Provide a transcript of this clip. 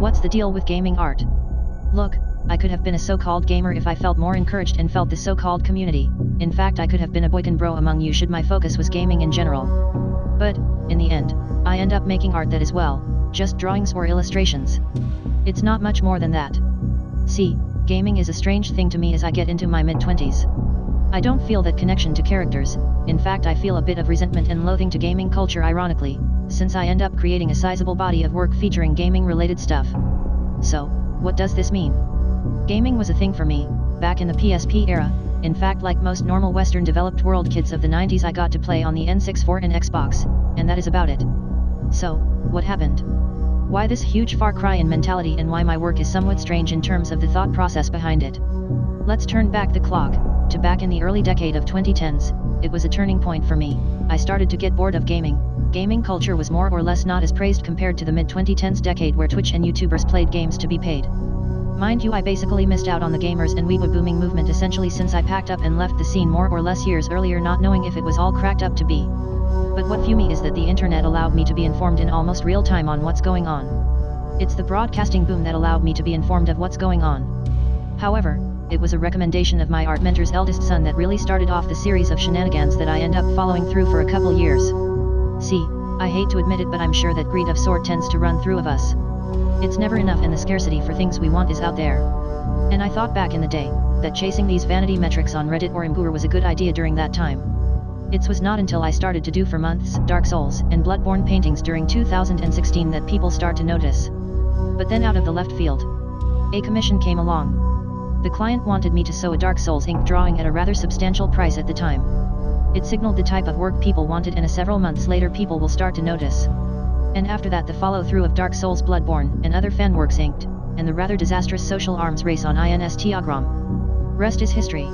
what's the deal with gaming art? Look, I could have been a so-called gamer if I felt more encouraged and felt the so-called community. In fact, I could have been a boycon-bro among you should my focus was gaming in general. But, in the end, I end up making art that is, well, just drawings or illustrations. It's not much more than that. See, gaming is a strange thing to me as I get into my mid-20s. I don't feel that connection to characters. In fact, I feel a bit of resentment and loathing to gaming culture ironically, since I end up creating a sizable body of work featuring gaming-related stuff. So, what does this mean? Gaming was a thing for me, back in the PSP era. In fact, like most normal Western developed world kids of the 90s, I got to play on the N64 and Xbox, and that is about it. So, what happened? Why this huge far cry in mentality and why my work is somewhat strange in terms of the thought process behind it? Let's turn back the clock, to back in the early decade of 2010s, it was a turning point for me. I started to get bored of gaming. Gaming culture was more or less not as praised compared to the mid-2010s decade where Twitch and YouTubers played games to be paid. Mind you, I basically missed out on the gamers and weeb booming movement essentially since I packed up and left the scene more or less years earlier, not knowing if it was all cracked up to be. But what fuel me is that the internet allowed me to be informed in almost real time on what's going on. It's the broadcasting boom that allowed me to be informed of what's going on. However, it was a recommendation of my art mentor's eldest son that really started off the series of shenanigans that I end up following through for a couple years. See, I hate to admit it, but I'm sure that greed of sort tends to run through of us. It's never enough and the scarcity for things we want is out there. And I thought back in the day, that chasing these vanity metrics on Reddit or Imgur was a good idea during that time. It was not until I started to do for months Dark Souls and Bloodborne paintings during 2016 that people start to notice. But then out of the left field, a commission came along. The client wanted me to sew a Dark Souls ink drawing at a rather substantial price at the time. It signaled the type of work people wanted, and several months later people will start to notice. And after that the follow-through of Dark Souls, Bloodborne, and other fan works inked, and the rather disastrous social arms race on Instagram. Rest is history.